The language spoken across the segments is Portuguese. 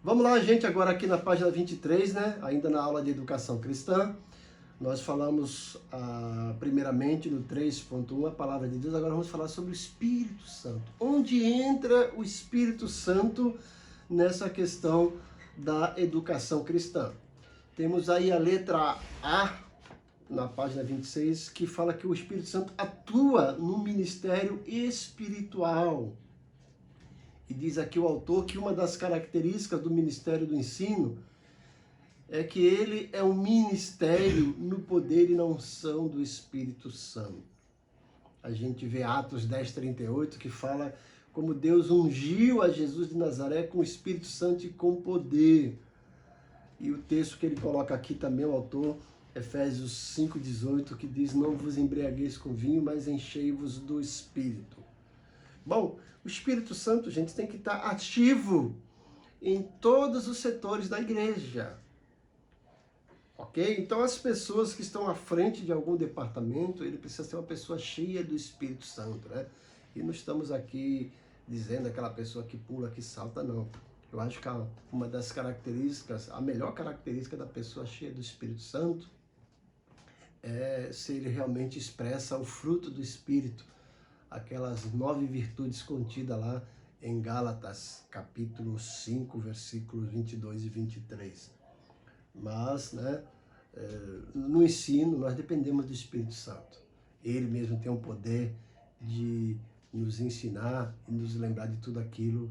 Vamos lá, gente, agora aqui na página 23, né? Ainda na aula de educação cristã. Nós falamos primeiramente no 3.1 a palavra de Deus, agora vamos falar sobre o Espírito Santo. Onde entra o Espírito Santo nessa questão da educação cristã? Temos aí a letra A, na página 26, que fala que o Espírito Santo atua no ministério espiritual. E diz aqui o autor que uma das características do ministério do ensino é que ele é um ministério no poder e na unção do Espírito Santo. A gente vê Atos 10:38 que fala como Deus ungiu a Jesus de Nazaré com o Espírito Santo e com poder. E o texto que ele coloca aqui também, o autor, Efésios 5:18, que diz: não vos embriagueis com vinho, mas enchei-vos do Espírito. Bom, o Espírito Santo, gente, tem que estar ativo em todos os setores da igreja. Ok? Então, as pessoas que estão à frente de algum departamento, ele precisa ser uma pessoa cheia do Espírito Santo, né? E não estamos aqui dizendo aquela pessoa que pula, que salta, não. Eu acho que uma das características, a melhor característica da pessoa cheia do Espírito Santo é se ele realmente expressa o fruto do Espírito, aquelas 9 virtudes contidas lá em Gálatas, capítulo 5, versículos 22 e 23. Mas, né, no ensino, nós dependemos do Espírito Santo. Ele mesmo tem o poder de nos ensinar e nos lembrar de tudo aquilo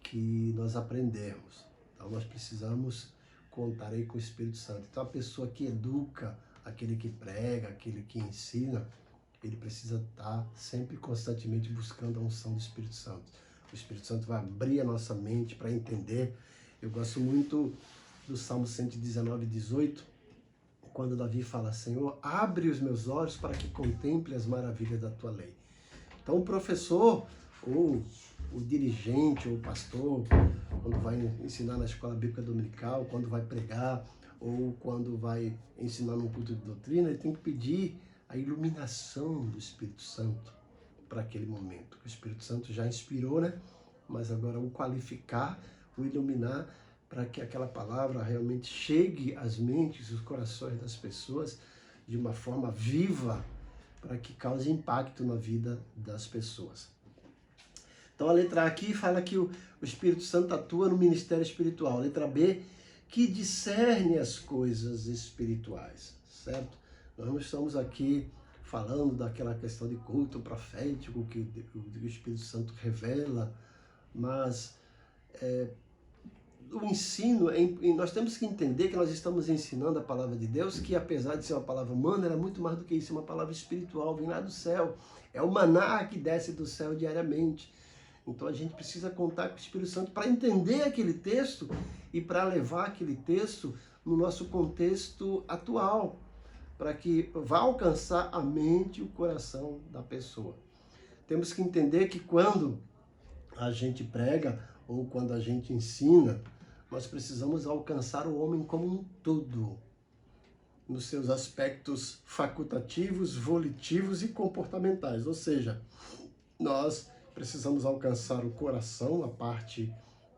que nós aprendemos. Então, nós precisamos contar aí com o Espírito Santo. Então, a pessoa que educa, aquele que prega, aquele que ensina, ele precisa estar sempre, constantemente buscando a unção do Espírito Santo. O Espírito Santo vai abrir a nossa mente para entender. Eu gosto muito do Salmo 119:18, quando Davi fala: Senhor, abre os meus olhos para que contemple as maravilhas da tua lei. Então, o professor, ou o dirigente, ou o pastor, quando vai ensinar na escola bíblica dominical, quando vai pregar, ou quando vai ensinar num culto de doutrina, ele tem que pedir a iluminação do Espírito Santo para aquele momento. O Espírito Santo já inspirou, né? Mas agora o qualificar, o iluminar, para que aquela palavra realmente chegue às mentes e os corações das pessoas de uma forma viva, para que cause impacto na vida das pessoas. Então a letra A aqui fala que o Espírito Santo atua no ministério espiritual. A letra B, que discerne as coisas espirituais, certo? Nós não estamos aqui falando daquela questão de culto profético que o Espírito Santo revela, mas o ensino, nós temos que entender que nós estamos ensinando a palavra de Deus, que apesar de ser uma palavra humana, ela é muito mais do que isso, é uma palavra espiritual, vem lá do céu. É o maná que desce do céu diariamente. Então a gente precisa contar com o Espírito Santo para entender aquele texto e para levar aquele texto no nosso contexto atual, para que vá alcançar a mente e o coração da pessoa. Temos que entender que quando a gente prega ou quando a gente ensina, nós precisamos alcançar o homem como um todo, nos seus aspectos facultativos, volitivos e comportamentais. Ou seja, nós precisamos alcançar o coração, a parte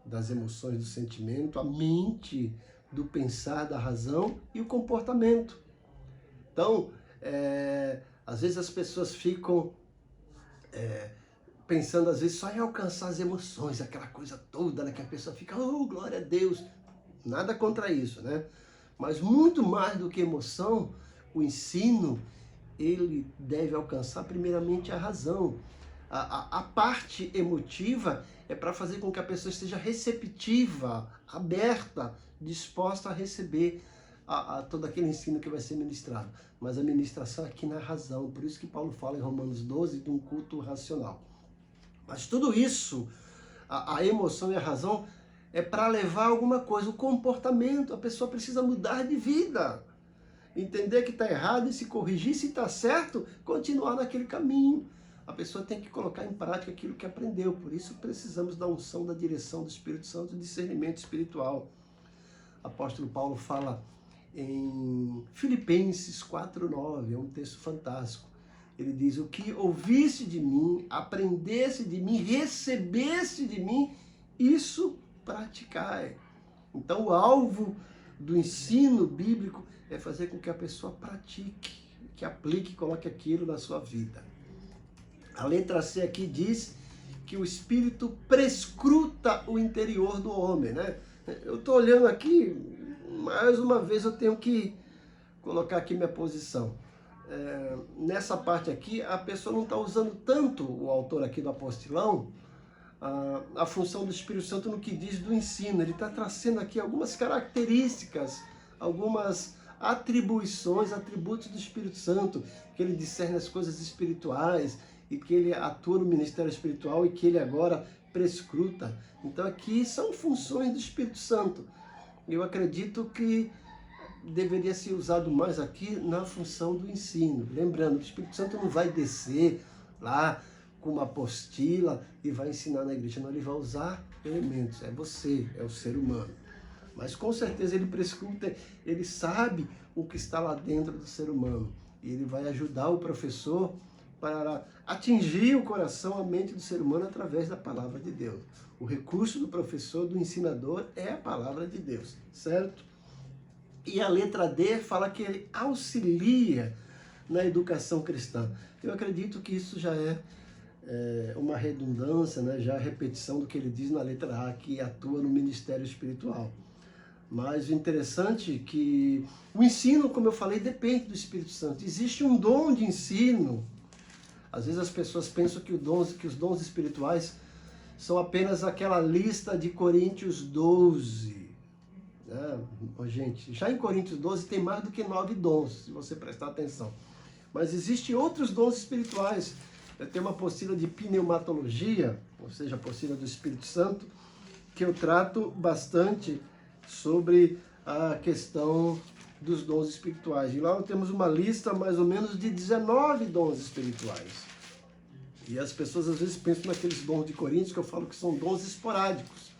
das emoções, do sentimento, a mente, do pensar, da razão e o comportamento. Então, às vezes as pessoas ficam pensando, às vezes, só em alcançar as emoções, aquela coisa toda, né, que a pessoa fica, oh, glória a Deus. Nada contra isso, né? Mas muito mais do que emoção, o ensino, ele deve alcançar primeiramente a razão. A parte emotiva é para fazer com que a pessoa esteja receptiva, aberta, disposta a receber todo aquele ensino que vai ser ministrado. Mas a ministração é aqui na razão. Por isso que Paulo fala em Romanos 12 de um culto racional. Mas tudo isso, a emoção e a razão, é para levar alguma coisa. O comportamento, a pessoa precisa mudar de vida. Entender que está errado e se corrigir. Se está certo, continuar naquele caminho. A pessoa tem que colocar em prática aquilo que aprendeu. Por isso precisamos da unção, da direção do Espírito Santo, discernimento espiritual. O apóstolo Paulo fala em Filipenses 4:9, é um texto fantástico. Ele diz: o que ouviste de mim, aprendeste de mim, recebeste de mim, isso praticai. Então, o alvo do ensino bíblico é fazer com que a pessoa pratique, que aplique, coloque aquilo na sua vida. A letra C aqui diz que o Espírito prescruta o interior do homem, né? Eu estou olhando aqui, mais uma vez eu tenho que colocar aqui minha posição. Nessa parte aqui, a pessoa não está usando tanto, o autor aqui do apostilão, a função do Espírito Santo no que diz do ensino. Ele está trazendo aqui algumas características, algumas atribuições, atributos do Espírito Santo, que ele discerne as coisas espirituais e que ele atua no ministério espiritual e que ele agora prescruta. Então aqui são funções do Espírito Santo. Eu acredito que deveria ser usado mais aqui na função do ensino. Lembrando, o Espírito Santo não vai descer lá com uma apostila e vai ensinar na igreja, não, ele vai usar elementos, é você, é o ser humano. Mas com certeza ele prescruta, ele sabe o que está lá dentro do ser humano. E ele vai ajudar o professor para atingir o coração, a mente do ser humano através da palavra de Deus. O recurso do professor, do ensinador, é a palavra de Deus, certo? E a letra D fala que ele auxilia na educação cristã. Eu acredito que isso já é uma redundância, né? Já a repetição do que ele diz na letra A, que atua no ministério espiritual. Mas o interessante é que o ensino, como eu falei, depende do Espírito Santo. Existe um dom de ensino. Às vezes as pessoas pensam que os dons espirituais são apenas aquela lista de Coríntios 12. Gente, já em Coríntios 12 tem mais do que 9 dons, se você prestar atenção. Mas existem outros dons espirituais. Eu tenho uma apostila de pneumatologia, ou seja, a apostila do Espírito Santo, que eu trato bastante sobre a questão dos dons espirituais. E lá nós temos uma lista mais ou menos de 19 dons espirituais. E as pessoas às vezes pensam naqueles dons de Coríntios, que eu falo que são dons esporádicos.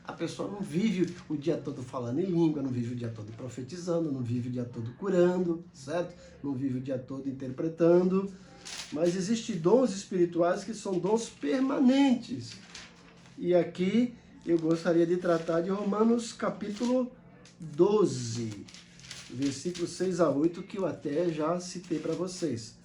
A pessoa não vive o dia todo falando em língua, não vive o dia todo profetizando, não vive o dia todo curando, certo? Não vive o dia todo interpretando. Mas existem dons espirituais que são dons permanentes. E aqui eu gostaria de tratar de Romanos capítulo 12, versículos 6 a 8, que eu até já citei para vocês.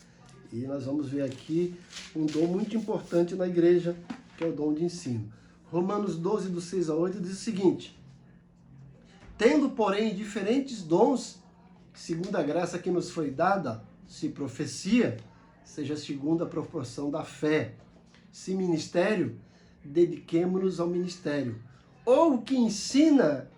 E nós vamos ver aqui um dom muito importante na igreja, que é o dom de ensino. Romanos 12, do 6 a 8, diz o seguinte: tendo, porém, diferentes dons, segundo a graça que nos foi dada, se profecia, seja segundo a proporção da fé. Se ministério, dediquemo-nos ao ministério. Ou o que ensina,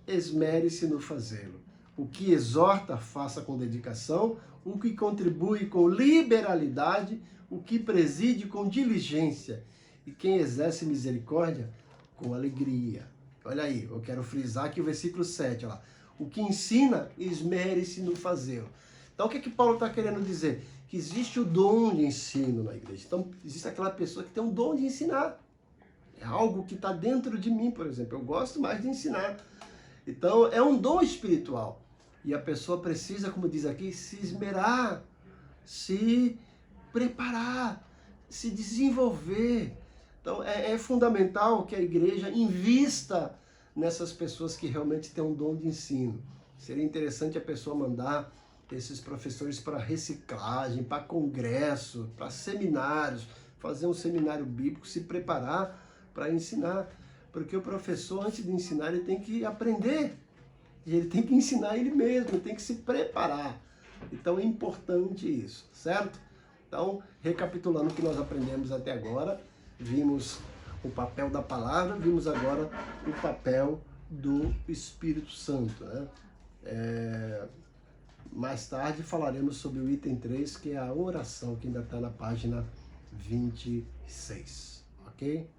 esmere-se no fazê-lo. O que exorta, faça com dedicação. O que contribui com liberalidade. O que preside com diligência. E quem exerce misericórdia, com alegria. Olha aí, eu quero frisar aqui o versículo 7. Olha lá. O que ensina, esmere-se no fazê-lo. Então, o que Paulo está querendo dizer? Que existe o dom de ensino na igreja. Então, existe aquela pessoa que tem um dom de ensinar. É algo que está dentro de mim, por exemplo. Eu gosto mais de ensinar. Então, é um dom espiritual. E a pessoa precisa, como diz aqui, se esmerar, se preparar, se desenvolver. Então, é fundamental que a igreja invista nessas pessoas que realmente têm um dom de ensino. Seria interessante a pessoa mandar esses professores para reciclagem, para congresso, para seminários, fazer um seminário bíblico, se preparar para ensinar. Porque o professor, antes de ensinar, ele tem que aprender. E ele tem que ensinar ele mesmo, ele tem que se preparar. Então é importante isso, certo? Então, recapitulando o que nós aprendemos até agora, vimos o papel da palavra, vimos agora o papel do Espírito Santo, né? Mais tarde falaremos sobre o item 3, que é a oração, que ainda está na página 26, ok?